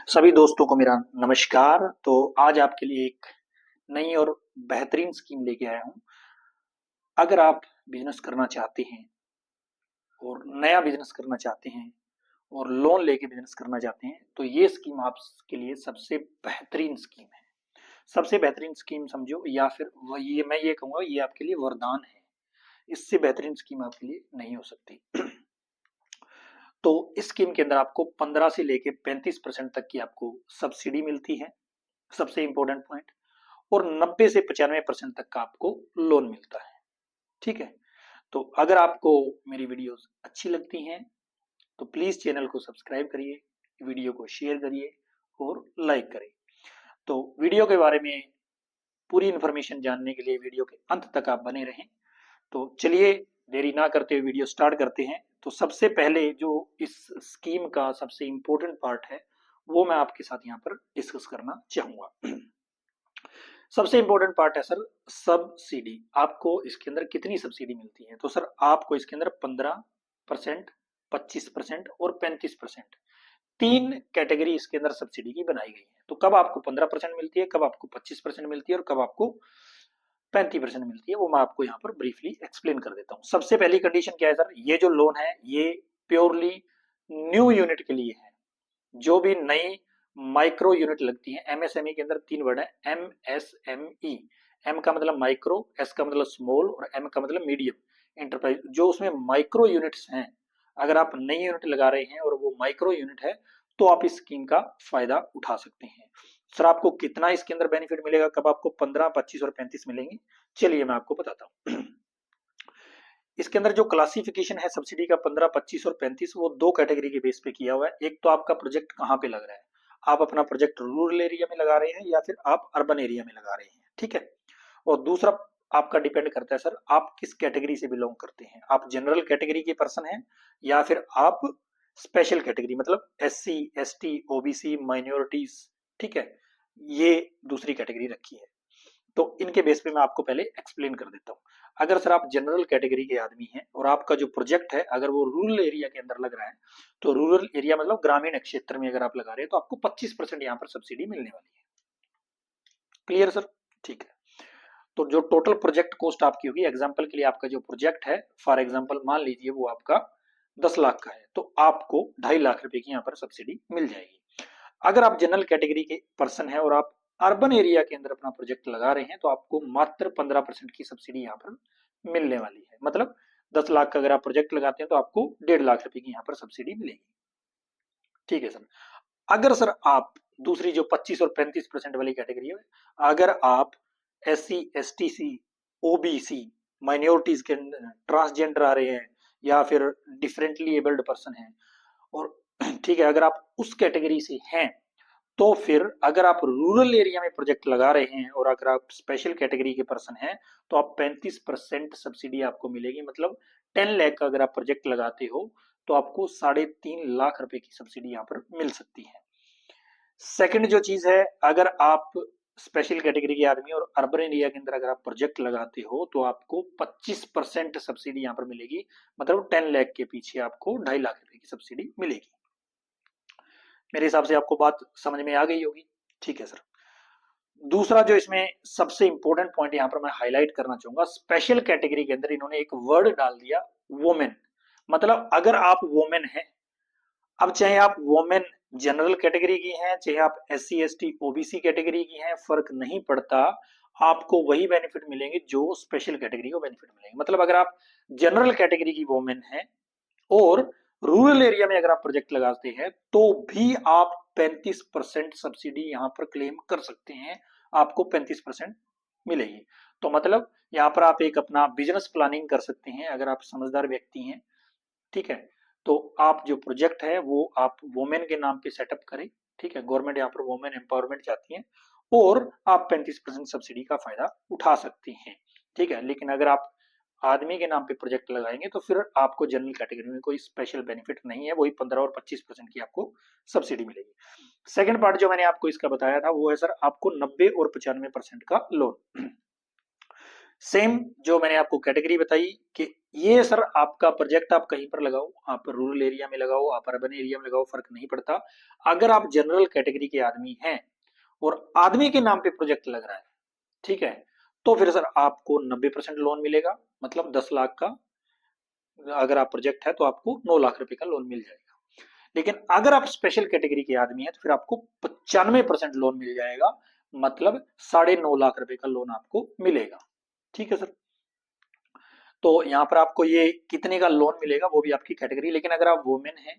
सभी दोस्तों को मेरा नमस्कार। तो आज आपके लिए एक नई और बेहतरीन स्कीम लेके आया हूँ। अगर आप बिजनेस करना चाहते हैं और नया बिजनेस करना चाहते हैं और लोन लेके बिजनेस करना चाहते हैं तो ये स्कीम आपके लिए सबसे बेहतरीन स्कीम है। सबसे बेहतरीन स्कीम समझो, या फिर ये मैं ये कहूँगा ये आपके लिए वरदान है। इससे बेहतरीन स्कीम आपके लिए नहीं हो सकती। तो इस स्कीम के अंदर आपको 15 से लेके 35% तक की आपको सब्सिडी मिलती है। सबसे इंपॉर्टेंट पॉइंट। और 90 से 95% तक का आपको लोन मिलता है। ठीक है। तो अगर आपको मेरी वीडियोस अच्छी लगती हैं तो प्लीज चैनल को सब्सक्राइब करिए, वीडियो को शेयर करिए और लाइक करें। तो वीडियो के बारे में पूरी इंफॉर्मेशन जानने के लिए वीडियो के अंत तक आप बने रहें। तो चलिए देरी ना करते हुए वीडियो स्टार्ट करते हैं। तो सबसे पहले जो इस स्कीम का सबसे इंपॉर्टेंट पार्ट है वो मैं आपके साथ यहाँ पर डिस्कस करना चाहूंगा। सबसे इंपॉर्टेंट पार्ट है सर सब्सिडी। आपको इसके अंदर कितनी सब्सिडी मिलती है? तो सर आपको इसके अंदर 15%, 25% और 35%, तीन कैटेगरी इसके अंदर सब्सिडी की बनाई गई है। तो कब आपको 15% मिलती है, कब आपको 25% मिलती है और कब आपको 35% मिलती है, वो मैं आपको यहाँ पर ब्रीफली एक्सप्लेन कर देता हूँ। सबसे पहली कंडीशन क्या है सर? ये जो लोन है ये प्योरली न्यू यूनिट के लिए है। जो भी नई माइक्रो यूनिट लगती है, एमएसएमई के अंदर तीन वर्ड है, एमएसएमई। एम का मतलब माइक्रो, एस का मतलब स्मॉल और एम का मतलब मीडियम एंटरप्राइज। जो उसमें माइक्रो यूनिट्स हैं, अगर आप नई यूनिट लगा रहे हैं और वो माइक्रो यूनिट है तो आप इस स्कीम का फायदा उठा सकते हैं। सर आपको कितना इसके अंदर बेनिफिट मिलेगा, कब आपको 15, 25 और 35 मिलेंगे, चलिए मैं आपको बताता हूँ। इसके अंदर जो क्लासिफिकेशन है सब्सिडी का 15, 25 और 35, वो दो कैटेगरी के बेस पे किया हुआ है। एक तो आपका प्रोजेक्ट कहाँ पे लग रहा है, आप अपना प्रोजेक्ट रूरल एरिया में लगा रहे हैं या फिर आप अर्बन एरिया में लगा रहे हैं। ठीक है। और दूसरा आपका डिपेंड करता है सर आप किस कैटेगरी से बिलोंग करते हैं। आप जनरल कैटेगरी के पर्सन हैं या फिर आप स्पेशल कैटेगरी, मतलब एससी, एसटी, ओबीसी, माइनॉरिटीज। ठीक है। ये दूसरी कैटेगरी रखी है। तो इनके बेस पे मैं आपको पहले एक्सप्लेन कर देता हूँ। अगर सर आप जनरल कैटेगरी के आदमी हैं और आपका जो प्रोजेक्ट है अगर वो रूरल एरिया के अंदर लग रहा है, तो रूरल एरिया मतलब ग्रामीण क्षेत्र में अगर आप लगा रहे हैं तो आपको 25% यहाँ पर सब्सिडी मिलने वाली है। Clear sir? ठीक है। तो जो टोटल प्रोजेक्ट कॉस्ट आपकी होगी, एग्जाम्पल के लिए आपका जो प्रोजेक्ट है, फॉर एग्जाम्पल मान लीजिए वो आपका 10 लाख का है, तो आपको 2.5 लाख रुपए की यहाँ पर सब्सिडी मिल जाएगी। अगर आप जनरल कैटेगरी के पर्सन हैं और आप अर्बन एरिया के अंदर अपना प्रोजेक्ट लगा रहे हैं तो आपको मात्र 15% की सब्सिडी यहाँ पर मिलने वाली है। मतलब 10 लाख का अगर आप प्रोजेक्ट लगाते हैं तो आपको 1.5 लाख रुपए की यहाँ पर सब्सिडी मिलेगी। ठीक है सर। अगर सर आप दूसरी जो 25 और 35% वाली कैटेगरी है, अगर आप S C, S T C, OBC, minorities के ट्रांसजेंडर आ रहे हैं या फिर डिफरेंटली एबल्ड पर्सन हैं और ठीक है, अगर आप उस कैटेगरी से हैं तो फिर अगर आप रूरल एरिया में प्रोजेक्ट लगा रहे हैं और अगर आप स्पेशल कैटेगरी के पर्सन हैं तो आप 35% सब्सिडी आपको मिलेगी। मतलब 10 लाख का अगर आप प्रोजेक्ट लगाते हो तो आपको 3.5 लाख रुपए की सब्सिडी यहाँ पर मिल सकती है। सेकंड जो चीज है, अगर आप स्पेशल कैटेगरी के आदमी और अर्बन एरिया के अंदर अगर आप प्रोजेक्ट लगाते हो तो आपको 25% सब्सिडी यहाँ पर मिलेगी। मतलब 10 लाख के पीछे आपको 2.5 लाख रुपए की सब्सिडी मिलेगी। मेरे हिसाब से आपको बात समझ में आ गई होगी। ठीक है सर। दूसरा जो इसमें सबसे इंपॉर्टेंट पॉइंट यहां पर मैं हाईलाइट करना चाहूंगा, स्पेशल कैटेगरी के अंदर इन्होंने एक वर्ड डाल दिया, वोमेन। मतलब अगर आप वोमेन हैं, अब चाहे आप वोमेन जनरल कैटेगरी की हैं, चाहे आप S C, S T, OBC category की हैं, फर्क नहीं पड़ता, आपको वही बेनिफिट मिलेंगे जो स्पेशल कैटेगरी को बेनिफिट मिलेंगे। मतलब अगर आप जनरल कैटेगरी की वोमेन हैं और रूरल एरिया में अगर आप प्रोजेक्ट लगाते हैं तो भी आप 35% सब्सिडी यहां पर क्लेम कर सकते हैं। आपको 35% मिलेगी। तो मतलब यहां पर आप एक अपना बिजनेस प्लानिंग कर सकते हैं अगर आप समझदार व्यक्ति हैं। ठीक है। तो आप जो प्रोजेक्ट है वो आप वोमेन के नाम पे सेटअप करें। ठीक है। गवर्नमेंट यहाँ पर वोमेन एम्पावरमेंट चाहती है और आप 35% सब्सिडी का फायदा उठा सकते हैं। ठीक है। लेकिन अगर आप आदमी के नाम पे प्रोजेक्ट लगाएंगे तो फिर आपको जनरल कैटेगरी में कोई स्पेशल बेनिफिट नहीं है, वही 15 और 25% की आपको सब्सिडी मिलेगी। सेकंड पार्ट जो मैंने आपको इसका बताया था वो है सर आपको 90 और 95% का लोन। सेम जो मैंने आपको कैटेगरी बताई कि ये सर आपका प्रोजेक्ट आप कहीं पर लगाओ, आप रूरल एरिया में लगाओ, आप अर्बन एरिया में लगाओ, फर्क नहीं पड़ता। अगर आप जनरल कैटेगरी के आदमी हैं और आदमी के नाम पे प्रोजेक्ट लग रहा है, ठीक है, तो फिर सर आपको 90% लोन मिलेगा, मतलब 10 लाख का अगर आप प्रोजेक्ट है तो आपको 9 लाख रुपए का लोन मिल जाएगा। लेकिन अगर आप स्पेशल कैटेगरी के आदमी हैं तो फिर आपको 95% लोन मिल जाएगा, मतलब 9.5 लाख रुपए का लोन आपको मिलेगा। ठीक है सर। तो यहाँ पर आपको ये कितने का लोन मिलेगा वो भी आपकी कैटेगरी, लेकिन अगर आप वुमेन हैं,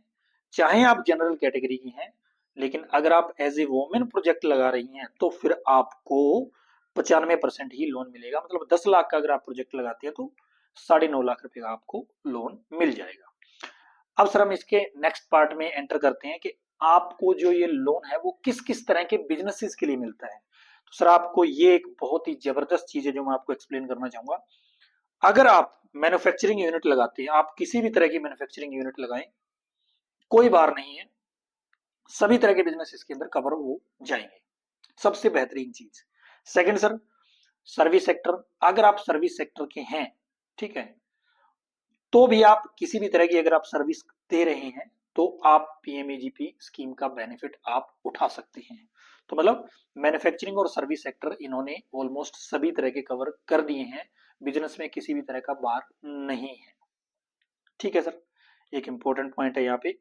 चाहे आप जनरल कैटेगरी की हैं, लेकिन अगर आप एज ए वुमेन प्रोजेक्ट लगा रही हैं तो फिर आपको 95% ही लोन मिलेगा, मतलब 10 लाख का अगर आप प्रोजेक्ट लगाते हैं तो 9.5 लाख रुपए का आपको लोन मिल जाएगा। अब सर हम इसके नेक्स्ट पार्ट में एंटर करते हैं कि आपको जो ये लोन है वो किस किस तरह के बिजनेसेस के लिए मिलता है। तो सर आपको ये एक बहुत ही जबरदस्त चीज है जो मैं आपको एक्सप्लेन करना चाहूंगा। अगर आप मैन्युफैक्चरिंग यूनिट लगाते हैं, आप किसी भी तरह की मैन्युफैक्चरिंग यूनिट लगाएं, कोई बार नहीं है, सभी तरह के बिजनेस इसके अंदर कवर हो जाएंगे, सबसे बेहतरीन चीज। सेकंड सर, सर्विस सेक्टर, अगर आप सर्विस सेक्टर के हैं, ठीक है, तो भी आप किसी भी तरह की अगर आप सर्विस दे रहे हैं तो आप पीएमएजीपी स्कीम का बेनिफिट आप उठा सकते हैं। तो मतलब मैन्युफैक्चरिंग और सर्विस सेक्टर इन्होंने ऑलमोस्ट सभी तरह के कवर कर दिए हैं, बिजनेस में किसी भी तरह का बार नहीं है। ठीक है सर, एक इंपॉर्टेंट पॉइंट है यहाँ पे।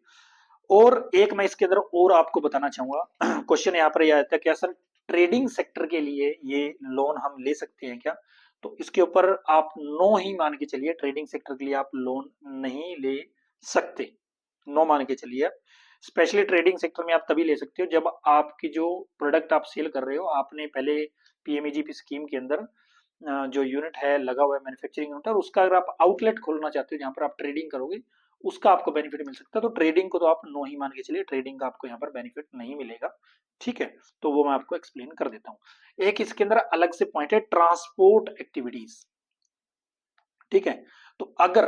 और एक मैं इसके अंदर और आपको बताना चाहूंगा, क्वेश्चन यहाँ पर यह आता है क्या सर ट्रेडिंग सेक्टर के लिए ये लोन हम ले सकते हैं क्या? तो इसके ऊपर आप नो ही मान के चलिए, ट्रेडिंग सेक्टर के लिए आप लोन नहीं ले सकते, नो मान के चलिए। स्पेशली ट्रेडिंग सेक्टर में आप तभी ले सकते हो जब आपकी जो प्रोडक्ट आप सेल कर रहे हो, आपने पहले पीएमईजीपी स्कीम के अंदर जो यूनिट है लगा हुआ है मैन्युफैक्चरिंग यूनिट, और उसका अगर आप आउटलेट खोलना चाहते हो जहां पर आप ट्रेडिंग करोगे, उसका आपको बेनिफिट मिल सकता है। तो ट्रेडिंग को तो आप नो ही मान के चलिए, ट्रेडिंग का आपको यहाँ पर बेनिफिट नहीं मिलेगा। ठीक है, तो वो मैं आपको एक्सप्लेन कर देता हूँ। एक इसके अंदर अलग से पॉइंट है ट्रांसपोर्ट एक्टिविटीज। ठीक है, तो अगर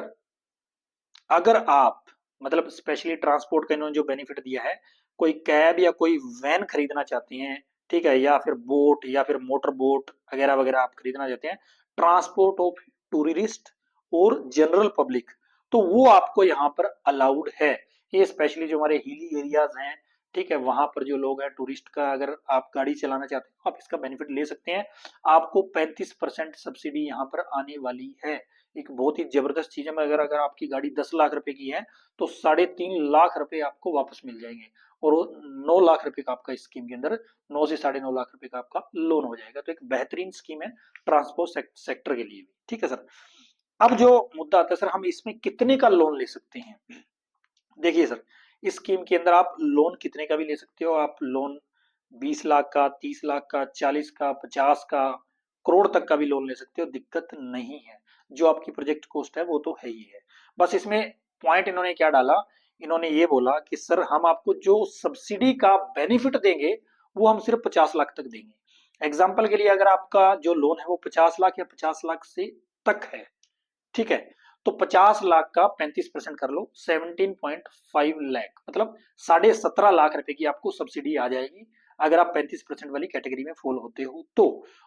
अगर आप मतलब स्पेशली ट्रांसपोर्ट का इन्होंने जो बेनिफिट दिया है, कोई कैब या कोई वैन खरीदना चाहते हैं, ठीक है, या फिर बोट या फिर मोटर बोट वगैरह वगैरह आप खरीदना चाहते हैं, ट्रांसपोर्ट ऑफ टूरिस्ट और जनरल पब्लिक, तो वो आपको यहाँ पर अलाउड है। ये स्पेशली जो हमारे हिली एरियाज हैं, ठीक है, वहां पर जो लोग हैं टूरिस्ट का, अगर आप गाड़ी चलाना चाहते हैं तो आप इसका बेनिफिट ले सकते हैं। आपको 35% सब्सिडी यहाँ पर आने वाली है। एक बहुत ही जबरदस्त चीज है। अगर अगर आपकी गाड़ी 10 लाख रुपए की है तो 3.5 लाख रुपए आपको वापस मिल जाएंगे, और 9 लाख रुपए का आपका स्कीम के अंदर 9 से 9.5 लाख रुपए का आपका लोन हो जाएगा। तो एक बेहतरीन स्कीम है ट्रांसपोर्ट सेक्टर के लिए भी। ठीक है सर। अब जो मुद्दा आता है सर, हम इसमें कितने का लोन ले सकते हैं? देखिए सर, इस स्कीम के अंदर आप लोन कितने का भी ले सकते हो। आप लोन 20 लाख का, 30 लाख का, 40 का, 50 का, करोड़ तक का भी लोन ले सकते हो, दिक्कत नहीं है। जो आपकी प्रोजेक्ट कॉस्ट है वो तो है ही है। बस इसमें पॉइंट इन्होंने क्या डाला, इन्होंने ये बोला कि सर हम आपको जो सब्सिडी का बेनिफिट देंगे वो हम सिर्फ 50 लाख तक देंगे। एग्जाम्पल के लिए अगर आपका जो लोन है वो 50 लाख या 50 लाख से तक है, ठीक है, तो 50 लाख का 35% कर लो, 17.5 लाख, मतलब 17.5 लाख रुपए की आपको सब्सिडी आ जाएगी अगर आप 35% वाली कैटेगरी में फॉल होते हो तो।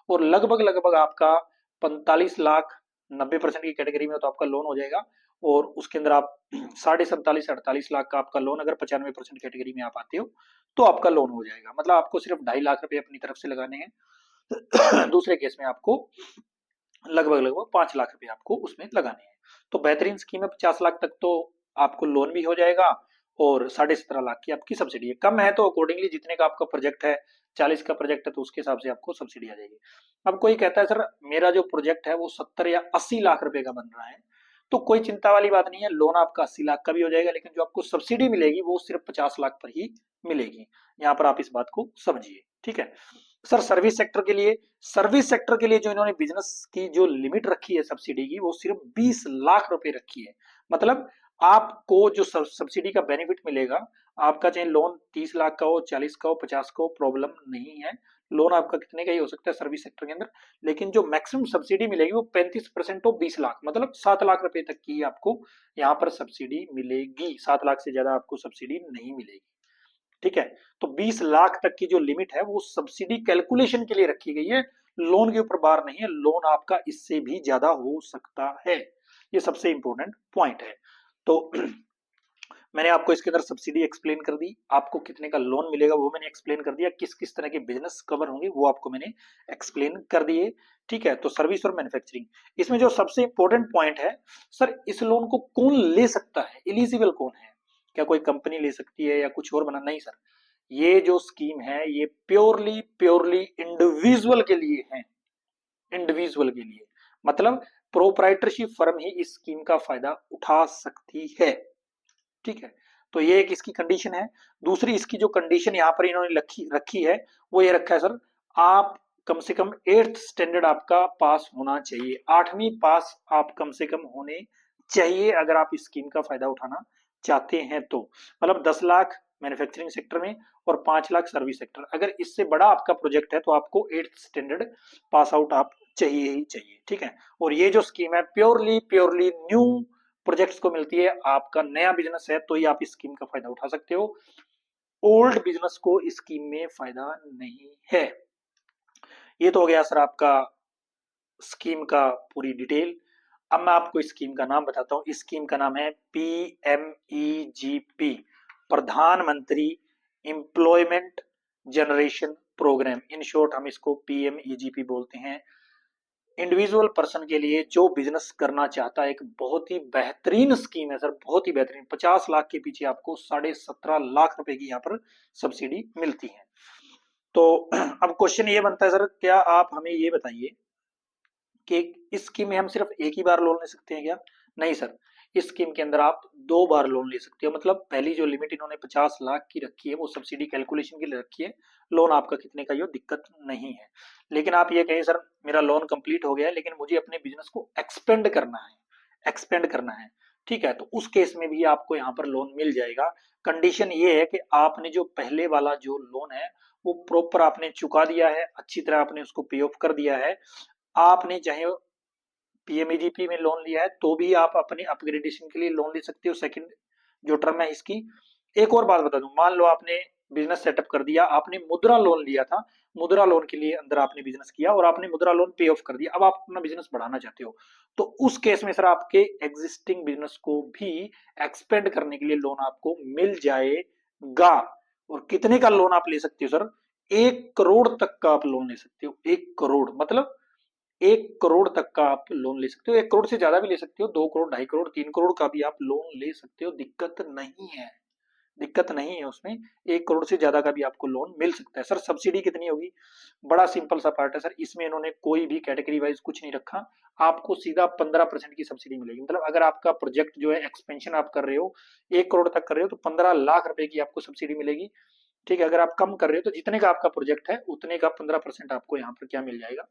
और लगभग लगभग आपका 45 लाख 90% की कैटेगरी में तो आपका लोन हो जाएगा, और उसके अंदर आप 47.5 से 48 लाख का आपका लोन अगर 95% कैटेगरी में आप आते हो तो आपका लोन हो जाएगा। मतलब आपको सिर्फ 2.5 लाख रुपए अपनी तरफ से लगाने हैं। दूसरे केस में आपको लगभग लगभग 5 लाख रुपए आपको उसमें लगाने हैं। तो बेहतरीन स्कीम है, 50 लाख तक तो आपको लोन भी हो जाएगा, और 17.5 लाख की आपकी सब्सिडी है। कम है तो अकॉर्डिंगली जितने का आपका प्रोजेक्ट है, 40 का प्रोजेक्ट है तो उसके हिसाब से आपको सब्सिडी आ जाएगी। अब कोई कहता है सर मेरा जो प्रोजेक्ट है वो 70 या 80 लाख रुपए का बन रहा है, तो कोई चिंता वाली बात नहीं है, लोन आपका 80 लाख का भी हो जाएगा, लेकिन जो आपको सब्सिडी मिलेगी वो सिर्फ 50 लाख पर ही मिलेगी। यहाँ पर आप इस बात को समझिए। ठीक है सर। सर्विस सेक्टर के लिए, सर्विस सेक्टर के लिए जो इन्होंने बिजनेस की जो लिमिट रखी है सब्सिडी की, वो सिर्फ 20 लाख रुपए रखी है। मतलब आपको जो सब्सिडी का बेनिफिट मिलेगा, आपका चाहे लोन 30 लाख का हो, 40 का हो, 50 का हो, प्रॉब्लम नहीं है। लोन आपका कितने का ही हो सकता है सर्विस सेक्टर के अंदर, लेकिन जो मैक्सिमम सब्सिडी मिलेगी वो 35% ऑफ 20 लाख, मतलब 7 लाख रुपए तक की आपको यहाँ पर सब्सिडी मिलेगी। 7 लाख से ज्यादा आपको सब्सिडी नहीं मिलेगी। ठीक है, तो 20 लाख तक की जो लिमिट है वो सब्सिडी कैलकुलेशन के लिए रखी गई है, लोन के ऊपर बार नहीं है, लोन आपका इससे भी ज्यादा हो सकता है। ये सबसे इंपॉर्टेंट पॉइंट है। तो मैंने आपको इसके अंदर सब्सिडी एक्सप्लेन कर दी, आपको कितने का लोन मिलेगा वो मैंने एक्सप्लेन कर दिया, किस किस तरह के बिजनेस कवर होंगे वो आपको मैंने एक्सप्लेन कर दिए। ठीक है, तो सर्विस और मैन्युफैक्चरिंग, इसमें जो सबसे इंपॉर्टेंट पॉइंट है, सर इस लोन को कौन ले सकता है, एलिजिबल कौन है? क्या कोई कंपनी ले सकती है या कुछ और बना? नहीं सर, ये जो स्कीम है ये प्योरली प्योरली इंडिविजुअल के लिए है, इंडिविजुअल के लिए, मतलब प्रोप्राइटरशिप फर्म ही इस स्कीम का फायदा उठा सकती है। ठीक है, तो ये एक इसकी कंडीशन है। दूसरी इसकी जो कंडीशन यहाँ पर इन्होंने रखी है वो ये रखा है सर, आप कम से कम 8th स्टैंडर्ड आपका पास होना चाहिए, 8वीं पास आप कम से कम होने चाहिए अगर आप इस स्कीम का फायदा उठाना चाहते हैं तो। मतलब 10 लाख मैन्युफैक्चरिंग सेक्टर में और 5 लाख सर्विस सेक्टर, अगर इससे बड़ा आपका प्रोजेक्ट है तो आपको 8th स्टैंडर्ड पास आउट आप चाहिए ही चाहिए। ठीक है, और ये जो स्कीम है प्योरली प्योरली न्यू प्रोजेक्ट्स को मिलती है, आपका नया बिजनेस है तो ही आप इस स्कीम का फायदा उठा सकते हो, ओल्ड बिजनेस को इस स्कीम में फायदा नहीं है। ये तो हो गया सर आपका स्कीम का पूरी डिटेल। अब मैं आपको इस स्कीम का नाम बताता हूं, इस स्कीम का नाम है PMEGP, Pradhanmantri employment generation programme, in short हम इसको PMEGP बोलते हैं। इंडिविजुअल पर्सन के लिए जो बिजनेस करना चाहता है, एक बहुत ही बेहतरीन स्कीम है सर, बहुत ही बेहतरीन। 50 लाख के पीछे आपको 17.5 लाख रुपए की यहाँ पर सब्सिडी मिलती है। तो अब क्वेश्चन ये बनता है सर, क्या आप हमें ये बताइए कि इस स्कीम में हम सिर्फ एक ही बार लोन ले सकते हैं क्या? नहीं सर, इस स्कीम के अंदर आप 2 बार लोन ले सकते हो। मतलब पहली जो लिमिट इन्होंने 50 लाख की रखी है वो सब्सिडी कैलकुलेशन के लिए रखी है, लोन आपका कितने का ये दिक्कत नहीं है। लेकिन आप ये कहें सर मेरा लोन कंप्लीट हो गया है लेकिन मुझे अपने बिजनेस को एक्सपेंड करना है, एक्सपेंड करना है, ठीक है, तो उस केस में भी आपको यहाँ पर लोन मिल जाएगा। कंडीशन ये है कि आपने जो पहले वाला जो लोन है वो प्रॉपर आपने चुका दिया है, अच्छी तरह आपने उसको पे ऑफ कर दिया है। आपने चाहे PMEGP में लोन लिया है तो भी आप अपने अपग्रेडेशन के लिए लोन ले सकते हो, सेकंड जो टर्म है इसकी। एक और बात बता दूं, मान लो आपने बिजनेस सेटअप कर दिया, आपने मुद्रा लोन लिया था, मुद्रा लोन के लिए अंदर आपने बिजनेस किया और आपने मुद्रा लोन पे ऑफ कर दिया, अब आप अपना बिजनेस बढ़ाना चाहते हो, तो उस केस में सर आपके एग्जिस्टिंग बिजनेस को भी एक्सपेंड करने के लिए लोन आपको मिल जाएगा। और कितने का लोन आप ले सकते हो सर? 1 करोड़ तक का आप लोन ले सकते हो, 1 करोड़, मतलब 1 करोड़ तक का आप लोन ले सकते हो, 1 करोड़ से ज्यादा भी ले सकते हो, 2 करोड़, 2.5 करोड़, 3 करोड़ का भी आप लोन ले सकते हो, दिक्कत नहीं है, दिक्कत नहीं है उसमें। 1 करोड़ से ज्यादा का भी आपको लोन मिल सकता है। सर सब्सिडी कितनी होगी? बड़ा सिंपल सा पार्ट है सर, इसमें इन्होंने कोई भी कैटेगरी वाइज कुछ नहीं रखा, आपको सीधा 15% की सब्सिडी मिलेगी। मतलब अगर आपका प्रोजेक्ट जो है एक्सपेंशन आप कर रहे हो 1 करोड़ तक कर रहे हो तो 15 लाख रुपए की आपको सब्सिडी मिलेगी। ठीक है, अगर आप कम कर रहे हो तो जितने का आपका प्रोजेक्ट है उतने का 15% आपको यहाँ पर क्या मिल जाएगा,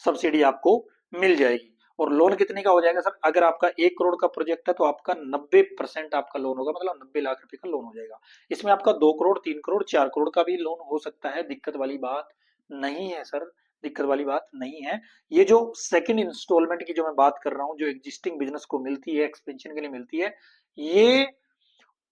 सब्सिडी आपको मिल जाएगी। और लोन कितने का हो जाएगा सर? अगर आपका 1 करोड़ का प्रोजेक्ट है तो आपका 90% आपका लोन होगा, मतलब 90 लाख रुपए का लोन हो जाएगा। इसमें आपका 2 करोड़, 3 करोड़, 4 करोड़ का भी लोन हो सकता है, दिक्कत वाली बात नहीं है सर, दिक्कत वाली बात नहीं है। ये जो सेकंड इंस्टॉलमेंट की जो मैं बात कर रहा हूँ, जो एग्जिस्टिंग बिजनेस को मिलती है, एक्सपेंशन के लिए मिलती है, ये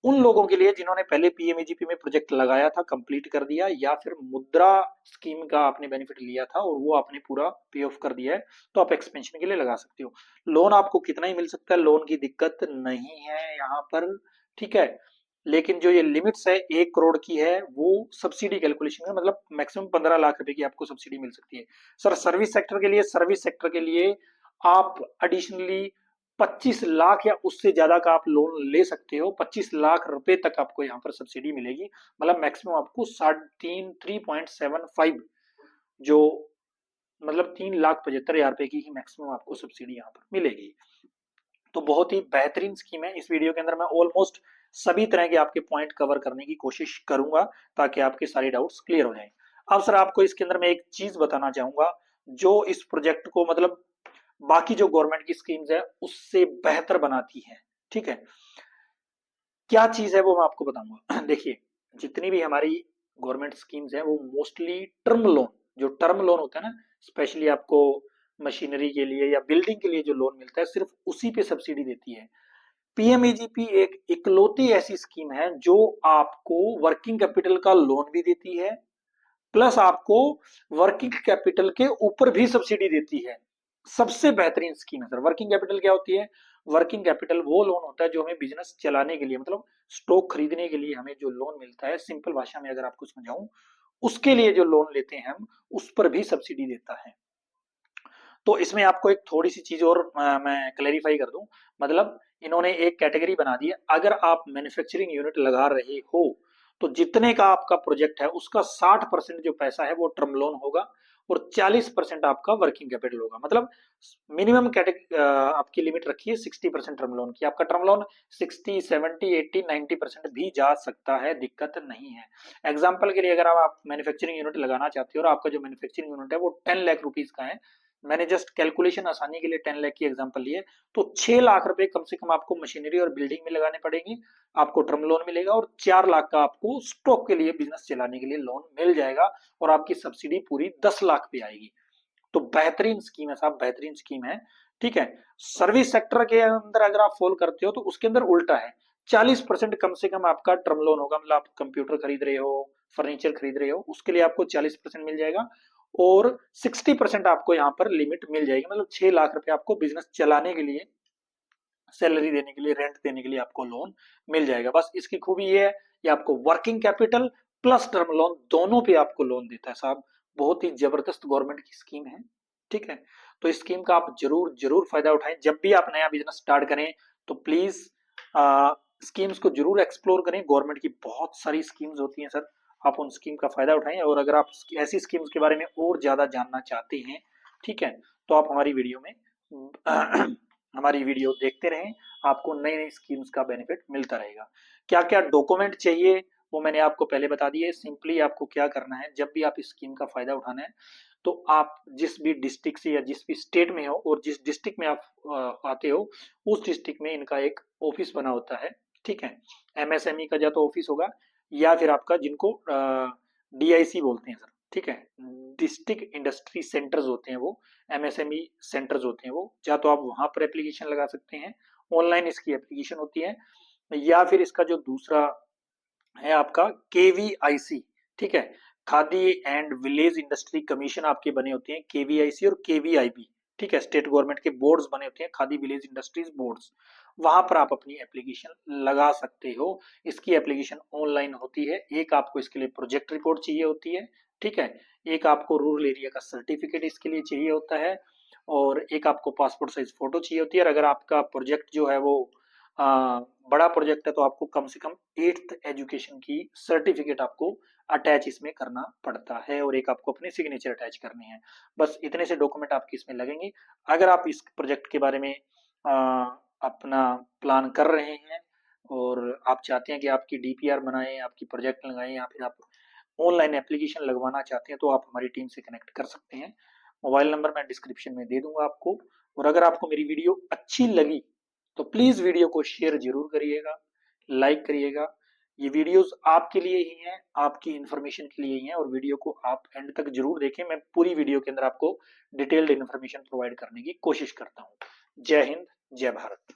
उन लोगों के लिए जिन्होंने पहले PMEGP में प्रोजेक्ट लगाया था, कंप्लीट कर दिया, या फिर मुद्रा स्कीम का आपने बेनिफिट लिया था और वो आपने पूरा पे ऑफ कर दिया है, तो आप एक्सपेंशन के लिए लगा सकते हो। लोन आपको कितना ही मिल सकता है, लोन की दिक्कत नहीं है यहाँ पर। ठीक है, लेकिन जो ये लिमिट्स है 1 करोड़ की है वो सब्सिडी कैलकुलेशन में, मतलब मैक्सिमम 15 लाख रुपए की आपको सब्सिडी मिल सकती है। सर सर्विस सेक्टर के लिए, सर्विस सेक्टर के लिए आप एडिशनली 25 लाख या उससे ज्यादा का आप लोन ले सकते हो, 25 लाख रुपए तक आपको यहाँ पर सब्सिडी मिलेगी। मतलब मैक्सिमम आपको 3.75 जो मतलब 3,75,000 रुपए की ही मैक्सिमम आपको सब्सिडी यहाँ पर मिलेगी। तो बहुत ही बेहतरीन स्कीम है। इस वीडियो के अंदर मैं ऑलमोस्ट सभी तरह के आपके पॉइंट कवर करने की कोशिश करूंगा ताकि आपके सारे डाउट्स क्लियर हो जाएं। अब सर आपको इसके अंदर मैं एक चीज बताना चाहूंगा जो इस प्रोजेक्ट को मतलब बाकी जो गवर्नमेंट की स्कीम्स है उससे बेहतर बनाती है। ठीक है, क्या चीज है वो मैं आपको बताऊंगा। देखिए, जितनी भी हमारी गवर्नमेंट स्कीम्स है वो मोस्टली टर्म लोन, जो टर्म लोन होता है ना, स्पेशली आपको मशीनरी के लिए या बिल्डिंग के लिए जो लोन मिलता है सिर्फ उसी पे सब्सिडी देती है। PMEGP एक इकलौती ऐसी स्कीम है जो आपको वर्किंग कैपिटल का लोन भी देती है प्लस आपको वर्किंग कैपिटल के ऊपर भी सब्सिडी देती है। सबसे बेहतरीन स्कीम है सर। वर्किंग कैपिटल क्या होती है? वर्किंग कैपिटल वो लोन होता है जो हमें बिजनेस चलाने के लिए, मतलब स्टॉक खरीदने के लिए हमें जो लोन मिलता है, सिंपल भाषा में अगर आपको समझाऊं, उसके लिए जो लोन लेते हैं हम, उस पर भी सब्सिडी देता है। तो इसमें आपको एक थोड़ी सी चीज और मैं क्लेरिफाई कर दूं। मतलब इन्होंने एक कैटेगरी बना दी है, अगर आप मैन्युफैक्चरिंग यूनिट लगा रहे हो तो जितने का आपका प्रोजेक्ट है उसका 60% जो पैसा है वो टर्म लोन होगा और 40% आपका वर्किंग कैपिटल होगा। मतलब मिनिमम आपकी लिमिट रखी है 60% टर्म लोन की। आपका टर्म लोन 60, 70, 80, 90% भी जा सकता है, दिक्कत नहीं है। एग्जाम्पल के लिए अगर आप मैन्युफैक्चरिंग यूनिट लगाना चाहते हो और आपका जो मैन्युफैक्चरिंग यूनिट है वो 10 लाख रुपीज का है, मैंने जस्ट कैलकुलेशन आसानी के लिए 10 लाख की एग्जांपल लिए, तो 6 लाख रुपए कम से कम आपको मशीनरी और बिल्डिंग में लगाने पड़ेंगे, आपको टर्म लोन मिलेगा और 4 लाख का आपको स्टॉक के लिए, बिजनेस चलाने के लिए लोन मिल जाएगा और आपकी सब्सिडी पूरी 10 लाख पे आएगी। तो बेहतरीन स्कीम है साहब, बेहतरीन स्कीम है। ठीक है। सर्विस सेक्टर के अंदर अगर आप फॉलो करते हो तो उसके अंदर उल्टा है, 40% कम से कम आपका टर्म लोन होगा। मतलब आप कंप्यूटर खरीद रहे हो, फर्नीचर खरीद रहे हो, उसके लिए आपको 40% मिल जाएगा और 60% आपको यहाँ पर लिमिट मिल जाएगी। मतलब 6 लाख रुपए आपको बिजनेस चलाने के लिए, सैलरी देने के लिए, रेंट देने के लिए आपको लोन मिल जाएगा। बस इसकी खूबी ये है, ये आपको working capital plus term loan दोनों पे आपको लोन देता है साहब। बहुत ही जबरदस्त गवर्नमेंट की स्कीम है। ठीक है। तो इस स्कीम का आप जरूर जरूर फायदा उठाएं। जब भी आप नया बिजनेस स्टार्ट करें तो प्लीज स्कीम्स को जरूर एक्सप्लोर करें। गवर्नमेंट की बहुत सारी स्कीम्स होती हैं सर, आप उन स्कीम का फायदा उठाएं। और अगर आप ऐसी स्कीम्स के बारे में और ज्यादा जानना चाहते हैं, ठीक है, तो आप हमारी वीडियो में हमारी वीडियो देखते रहें, आपको नई नई स्कीम्स का बेनिफिट मिलता रहेगा। क्या क्या डॉक्यूमेंट चाहिए वो मैंने आपको पहले बता दिए। सिंपली आपको क्या करना है, जब भी आप इस स्कीम का फायदा उठाना है तो आप जिस भी डिस्ट्रिक्ट से या जिस भी स्टेट में हो और जिस डिस्ट्रिक्ट में आप आते हो, उस डिस्ट्रिक्ट में इनका एक ऑफिस बना होता है। ठीक है। एमएसएमई का या तो ऑफिस होगा या फिर आपका जिनको डीआईसी बोलते हैं सर, ठीक है, डिस्ट्रिक्ट इंडस्ट्री सेंटर्स होते हैं वो, एमएसएमई सेंटर्स होते हैं वो, या तो आप वहां पर एप्लीकेशन लगा सकते हैं, ऑनलाइन इसकी एप्लीकेशन होती है, या फिर इसका जो दूसरा है आपका केवीआईसी, ठीक है, khadi and village industry commission आपके बने होते हैं, केवीआईसी और केवीआईबी। ठीक है, स्टेट गवर्नमेंट के बोर्ड्स बने होते हैं, खादी विलेज इंडस्ट्रीज बोर्ड्स, वहां पर आप अपनी एप्लीकेशन लगा सकते हो। इसकी एप्लीकेशन ऑनलाइन होती है। एक आपको इसके लिए प्रोजेक्ट रिपोर्ट चाहिए होती है, ठीक है, एक आपको रूरल एरिया का सर्टिफिकेट इसके लिए चाहिए होता है और एक आपको पासपोर्ट साइज फोटो चाहिए होती है। और अगर आपका प्रोजेक्ट जो है वो बड़ा प्रोजेक्ट है तो आपको कम से कम 8th एजुकेशन की सर्टिफिकेट आपको अटैच इसमें करना पड़ता है और एक आपको अपने सिग्नेचर अटैच करनी है। बस इतने से डॉक्यूमेंट आपके इसमें लगेंगे। अगर आप इस प्रोजेक्ट के बारे में अपना प्लान कर रहे हैं और आप चाहते हैं कि आपकी डीपीआर बनाएं, आपकी प्रोजेक्ट लगाएं, या फिर आप ऑनलाइन एप्लीकेशन लगवाना चाहते हैं, तो आप हमारी टीम से कनेक्ट कर सकते हैं। मोबाइल नंबर मैं डिस्क्रिप्शन में दे दूंगा आपको। और अगर आपको मेरी वीडियो अच्छी लगी तो प्लीज वीडियो को शेयर जरूर करिएगा, लाइक करिएगा। ये वीडियोस आपके लिए ही हैं, आपकी इंफॉर्मेशन के लिए ही हैं और वीडियो को आप एंड तक जरूर देखें। मैं पूरी वीडियो के अंदर आपको डिटेल्ड इंफॉर्मेशन प्रोवाइड करने की कोशिश करता हूँ। जय हिंद, जय भारत।